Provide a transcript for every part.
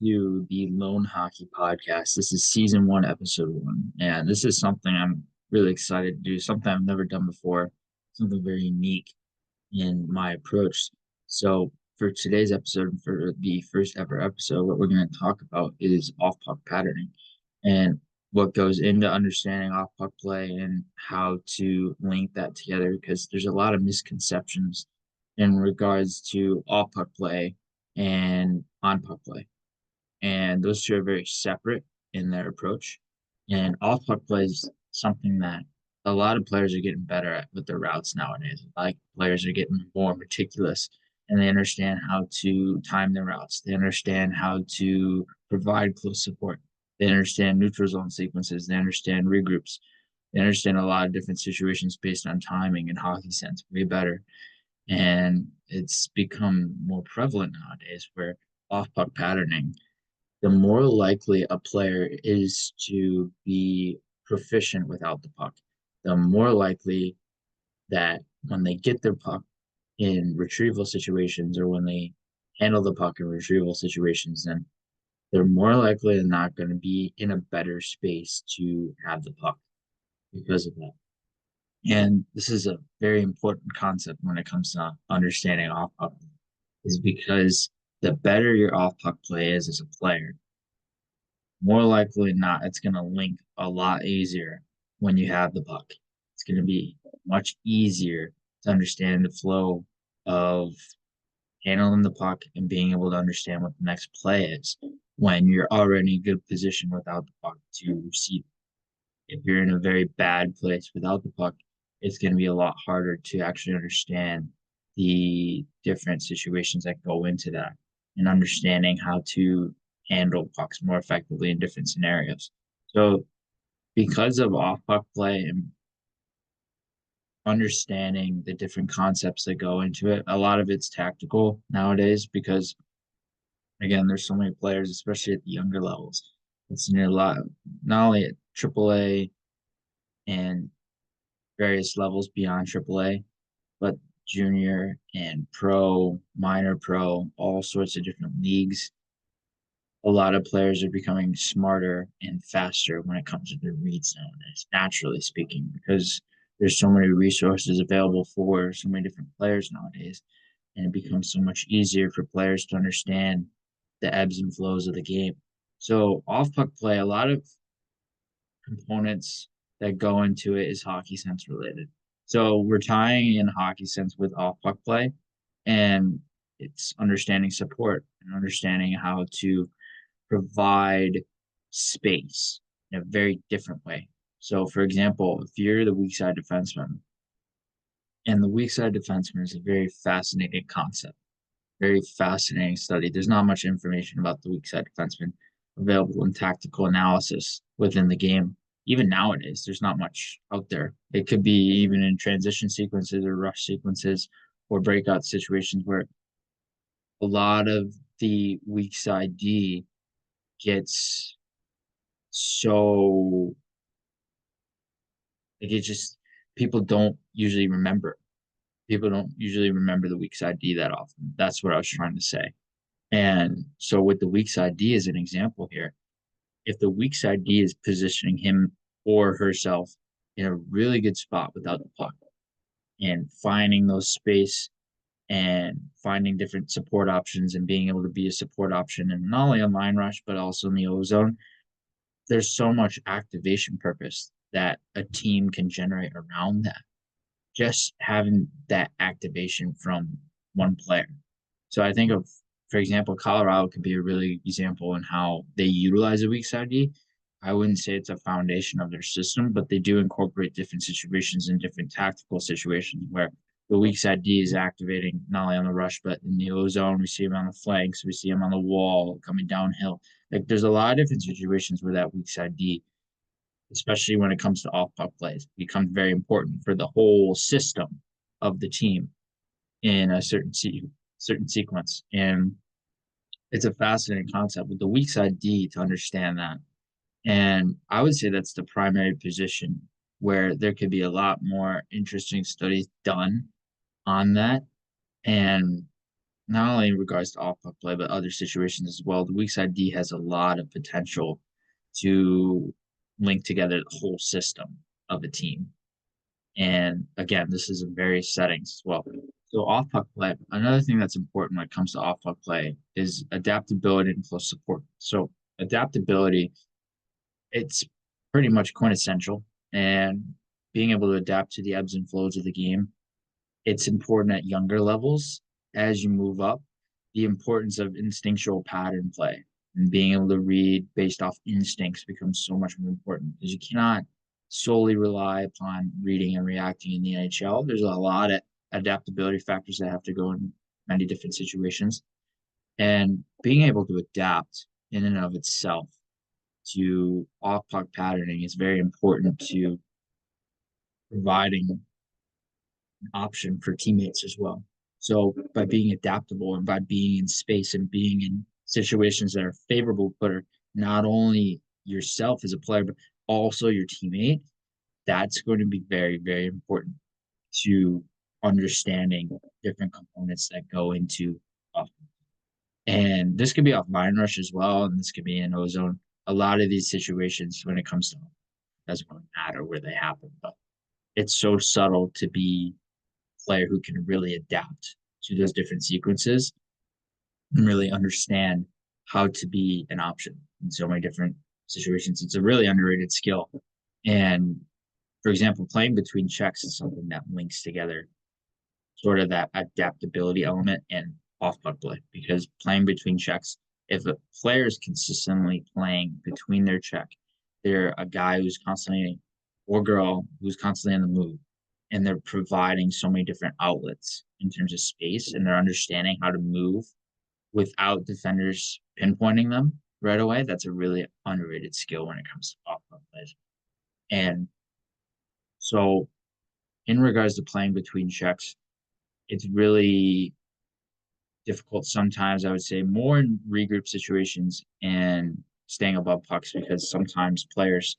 to the Loane Hockey Podcast. This is season one, episode one, and this is something I'm really excited to do, something I've never done before, something very unique in my approach. So, for today's episode, for the first ever episode, what we're going to talk about is off puck patterning and what goes into understanding off puck play and how to link that together because there's a lot of misconceptions in regards to off puck play and on puck play. And those two are very separate in their approach. And off puck play is something that a lot of players are getting better at with their routes nowadays. Like players are getting more meticulous and they understand how to time their routes. They understand how to provide close support. They understand neutral zone sequences. They understand regroups. They understand a lot of different situations based on timing and hockey sense way better. And it's become more prevalent nowadays where off puck patterning, the more likely a player is to be proficient without the puck, the more likely that when they get their puck in retrieval situations or when they handle the puck in retrieval situations, then they're more likely than not going to be in a better space to have the puck because of that. And this is a very important concept when it comes to understanding off puck, is because the better your off puck play is as a player, more likely than not, it's going to link a lot easier when you have the puck. It's going to be much easier to understand the flow of handling the puck and being able to understand what the next play is when you're already in a good position without the puck to receive. If you're in a very bad place without the puck, it's going to be a lot harder to actually understand the different situations that go into that and understanding how to handle pucks more effectively in different scenarios. So, because of off puck play and understanding the different concepts that go into it, a lot of it's tactical nowadays because, again, there's so many players, especially at the younger levels. It's near a lot, not only at AAA and various levels beyond AAA, but junior and pro, minor pro, all sorts of different leagues. A lot of players are becoming smarter and faster when it comes to their reads nowadays, naturally speaking, because there's so many resources available for so many different players nowadays. And it becomes so much easier for players to understand the ebbs and flows of the game. So off puck play, a lot of components that go into it is hockey sense related. So we're tying in hockey sense with off puck play, and it's understanding support and understanding how to provide space in a very different way. So, for example, if you're the weak side defenseman, and the weak side defenseman is a very fascinating concept, very fascinating study. There's not much information about the weak side defenseman available in tactical analysis within the game. Even nowadays, there's not much out there. It could be even in transition sequences or rush sequences or breakout situations where a lot of the weak side D gets so like it just people don't usually remember. People don't usually remember the weak side D that often. That's what I was trying to say. And so with the weak side D as an example here, if the weak side D is positioning him or herself in a really good spot without the puck and finding those space and finding different support options and being able to be a support option and not only on line rush but also in the ozone, there's so much activation purpose that a team can generate around that. Just having that activation from one player. So I think of, for example, Colorado could be a really example in how they utilize a weak side D. I wouldn't say it's a foundation of their system, but they do incorporate different situations and different tactical situations where the weak side D is activating not only on the rush, but in the ozone. We see him on the flanks, we see him on the wall coming downhill. Like there's a lot of different situations where that weak side D, especially when it comes to off puck plays, becomes very important for the whole system of the team in a certain sequence. And it's a fascinating concept with the weak side D to understand that. And I would say that's the primary position where there could be a lot more interesting studies done on that. And not only in regards to off puck play, but other situations as well. The weak side D has a lot of potential to link together the whole system of a team. And again, this is in various settings as well. So off puck play, another thing that's important when it comes to off puck play is adaptability and close support. So adaptability, it's pretty much quintessential, and being able to adapt to the ebbs and flows of the game, it's important at younger levels. As you move up, the importance of instinctual pattern play and being able to read based off instincts becomes so much more important because you cannot solely rely upon reading and reacting in the NHL. There's a lot of adaptability factors that have to go in many different situations. And being able to adapt in and of itself to off puck patterning is very important to providing option for teammates as well. So by being adaptable and by being in space and being in situations that are favorable for not only yourself as a player, but also your teammate, that's going to be very, very important to understanding different components that go into off. And this could be off line rush as well, and this could be in ozone. A lot of these situations when it comes to doesn't really matter where they happen, but it's so subtle to be player who can really adapt to those different sequences and really understand how to be an option in so many different situations. It's a really underrated skill. And for example, playing between checks is something that links together sort of that adaptability element and off puck play because playing between checks, if a player is consistently playing between their check, they're a guy who's constantly or girl who's constantly on the move and they're providing so many different outlets in terms of space and they're understanding how to move without defenders pinpointing them right away. That's a really underrated skill when it comes to off puck plays. And so in regards to playing between checks, it's really difficult sometimes, I would say, more in regroup situations and staying above pucks because sometimes players,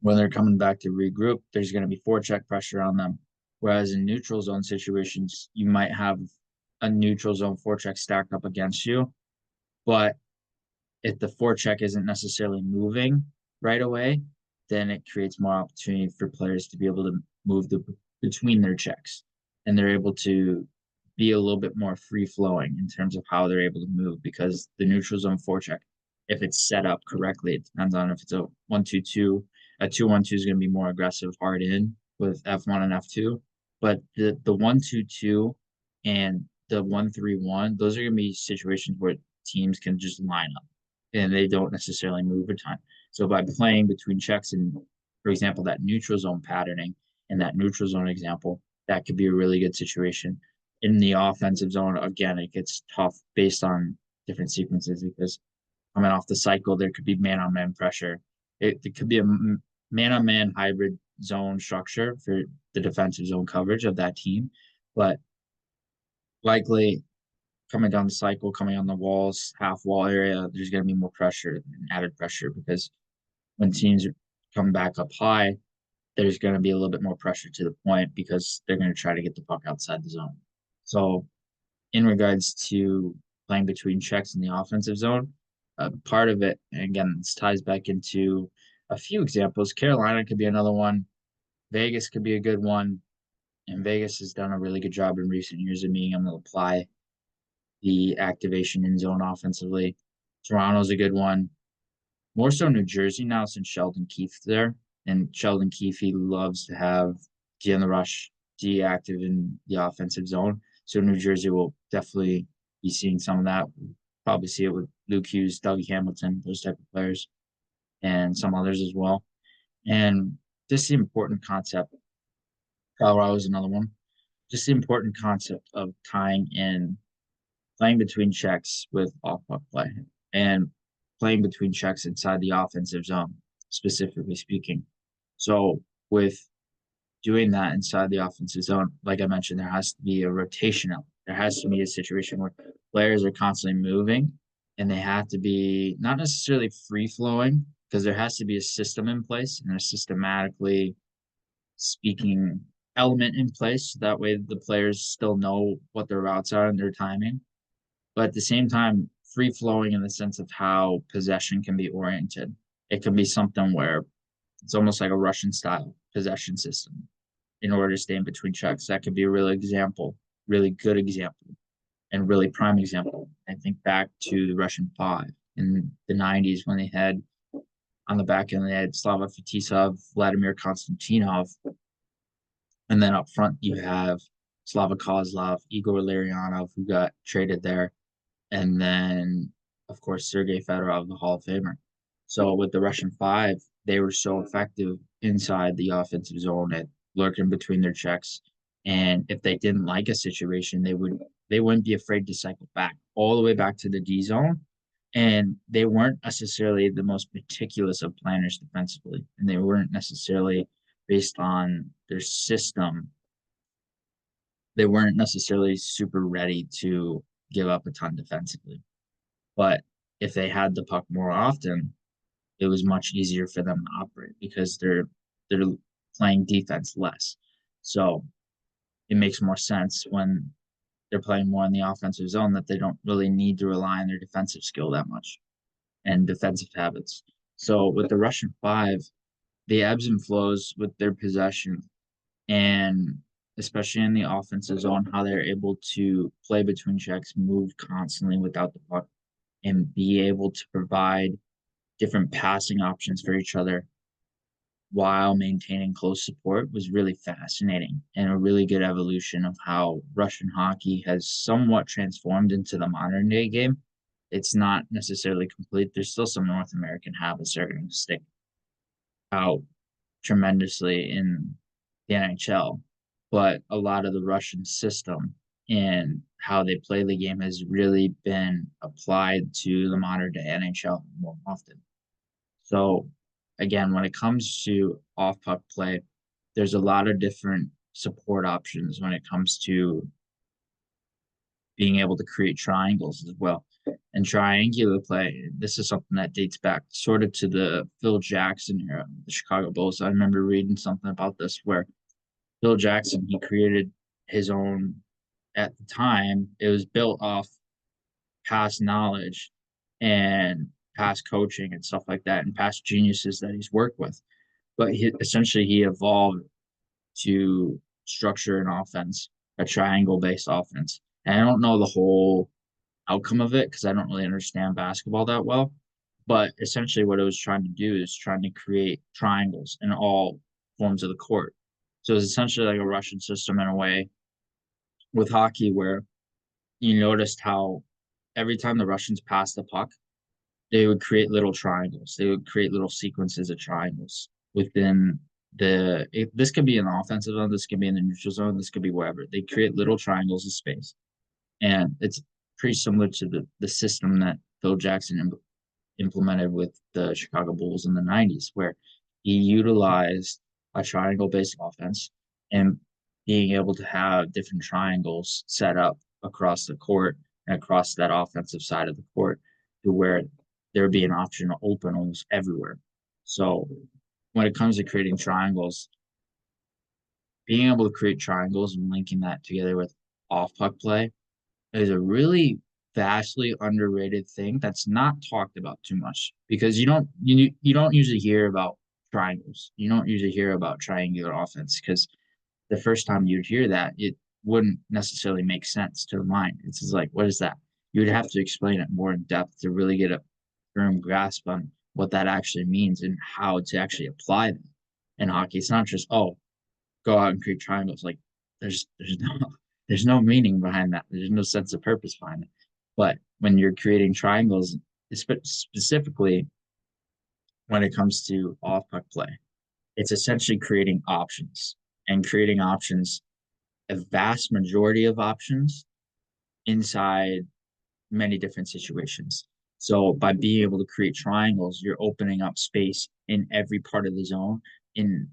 when they're coming back to regroup, there's going to be forecheck pressure on them. Whereas in neutral zone situations, you might have a neutral zone forecheck stacked up against you, but if the forecheck isn't necessarily moving right away, then it creates more opportunity for players to be able to move between their checks, and they're able to be a little bit more free flowing in terms of how they're able to move because the neutral zone forecheck, if it's set up correctly, it depends on if it's a 1-2-2. A 2-1-2 is going to be more aggressive, hard in with F1 and F2, but the 1-2-2 and the 1-3-1, those are going to be situations where teams can just line up and they don't necessarily move a ton. So by playing between checks and, for example, that neutral zone patterning and that neutral zone example, that could be a really good situation. In the offensive zone, again, it gets tough based on different sequences because coming off the cycle, there could be man-on-man pressure. It could be a man-on-man hybrid zone structure for the defensive zone coverage of that team, but likely coming down the cycle, coming on the walls, half wall area, there's going to be more pressure and added pressure because when teams come back up high, there's going to be a little bit more pressure to the point because they're going to try to get the puck outside the zone. So, in regards to playing between checks in the offensive zone, part of it, and again, this ties back into a few examples. Carolina could be another one. Vegas could be a good one. And Vegas has done a really good job in recent years of being able to apply the activation in zone offensively. Toronto's a good one. More so New Jersey now since Sheldon Keefe's there. And Sheldon Keefe, he loves to have D on the rush, D active in the offensive zone. So New Jersey will definitely be seeing some of that. Probably see it with Luke Hughes, Dougie Hamilton, those type of players, and some others as well. And just the important concept. Colorado is another one. Just the important concept of tying in playing between checks with off puck play and playing between checks inside the offensive zone, specifically speaking. So with doing that inside the offensive zone, like I mentioned, there has to be a rotation element. There has to be a situation where players are constantly moving and they have to be not necessarily free flowing because there has to be a system in place and a systematically speaking element in place. So that way the players still know what their routes are and their timing. But at the same time, free flowing in the sense of how possession can be oriented. It can be something where it's almost like a Russian style possession system in order to stay in between checks. That could be a really good example, and really prime example. I think back to the Russian five in the 90s when they had on the back end, they had Slava Fetisov, Vladimir Konstantinov, and then up front you have Slava Kozlov, Igor Larionov, who got traded there, and then of course Sergei Fedorov, the Hall of Famer. So with the Russian five, they were so effective inside the offensive zone at lurking between their checks. And if they didn't like a situation, they wouldn't be afraid to cycle back all the way back to the D zone. And they weren't necessarily the most meticulous of planners defensively, and they weren't necessarily based on their system. They weren't necessarily super ready to give up a ton defensively. But if they had the puck more often, it was much easier for them to operate because they're playing defense less. So it makes more sense when they're playing more in the offensive zone that they don't really need to rely on their defensive skill that much and defensive habits. So with the Russian five, the ebbs and flows with their possession, and especially in the offensive zone, how they're able to play between checks, move constantly without the puck, and be able to provide different passing options for each other while maintaining close support was really fascinating and a really good evolution of how Russian hockey has somewhat transformed into the modern day game. It's not necessarily complete. There's still some North American habits that are going to stick out tremendously in the NHL, but a lot of the Russian system and how they play the game has really been applied to the modern day NHL more often. So again, when it comes to off puck play, there's a lot of different support options when it comes to being able to create triangles as well. And triangular play, this is something that dates back sort of to the Phil Jackson era, the Chicago Bulls. I remember reading something about this where Phil Jackson, he created his own at the time. It was built off past knowledge and past coaching and stuff like that and past geniuses that he's worked with. But he evolved to structure an offense, a triangle based offense. And I don't know the whole outcome of it because I don't really understand basketball that well. But essentially, what it was trying to do is trying to create triangles in all forms of the court. So it's essentially like a Russian system in a way with hockey, where you noticed how every time the Russians passed the puck, they would create little triangles. They would create little sequences of triangles within this could be in the offensive zone, this could be in the neutral zone, this could be wherever. They create little triangles of space. And it's pretty similar to the system that Phil Jackson implemented with the Chicago Bulls in the 90s, where he utilized a triangle based offense and being able to have different triangles set up across the court and across that offensive side of the court to where there would be an option to open almost everywhere. So when it comes to creating triangles, being able to create triangles and linking that together with off puck play is a really vastly underrated thing that's not talked about too much because you don't usually hear about triangles. You don't usually hear about triangular offense because the first time you'd hear that, it wouldn't necessarily make sense to the mind. It's just like, what is that? You would have to explain it more in depth to really get a firm grasp on what that actually means and how to actually apply them in hockey. It's not just, oh, go out and create triangles. Like there's no there's no meaning behind that. There's no sense of purpose behind it. But when you're creating triangles, specifically when it comes to off puck play, it's essentially creating options and creating options, a vast majority of options inside many different situations. So by being able to create triangles, you're opening up space in every part of the zone. In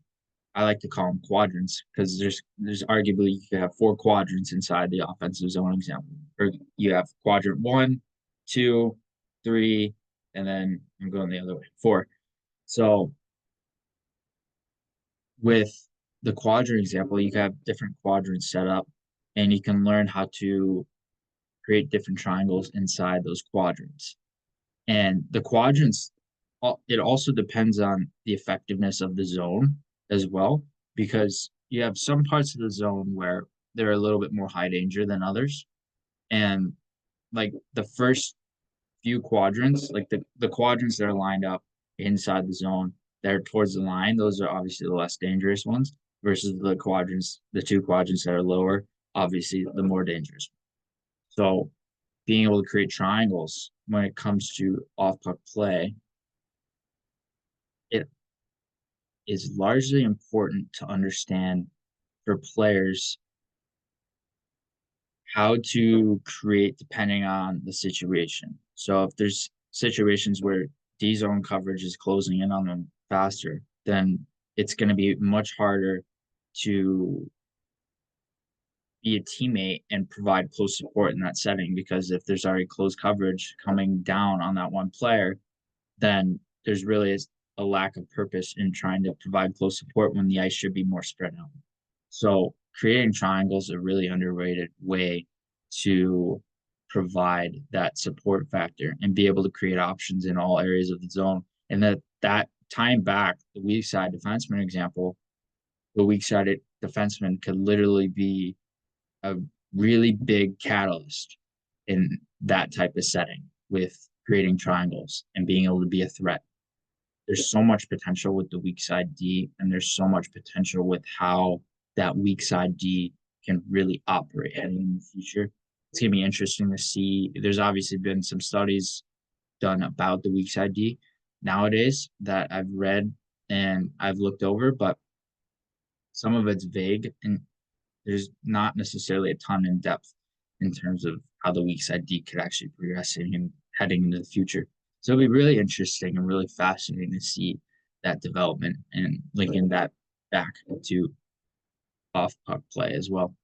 I like to call them quadrants because there's arguably you could have four quadrants inside the offensive zone example. Or you have quadrant one, two, three, and then I'm going the other way, four. So with the quadrant example, you can have different quadrants set up, and you can learn how to create different triangles inside those quadrants. And the quadrants, it also depends on the effectiveness of the zone as well, because you have some parts of the zone where they're a little bit more high danger than others. And like the first few quadrants, like the quadrants that are lined up inside the zone that are towards the line, those are obviously the less dangerous ones versus the two quadrants that are lower, obviously the more dangerous. So being able to create triangles when it comes to off puck play, it is largely important to understand for players how to create depending on the situation. So if there's situations where D zone coverage is closing in on them faster, then it's going to be much harder to be a teammate and provide close support in that setting, because if there's already close coverage coming down on that one player, then there's really is a lack of purpose in trying to provide close support when the ice should be more spread out. So creating triangles is a really underrated way to provide that support factor and be able to create options in all areas of the zone. And that time back, the weak side defenseman example, the weak sided defenseman could literally be a really big catalyst in that type of setting with creating triangles and being able to be a threat. There's so much potential with the weak side D, and there's so much potential with how that weak side D can really operate heading in the future. It's gonna be interesting to see. There's obviously been some studies done about the weak side D nowadays that I've read and I've looked over, but some of it's vague and there's not necessarily a ton in depth in terms of how the weak side D could actually progress in heading into the future. So it'll be really interesting and really fascinating to see that development and linking that back to off puck play as well.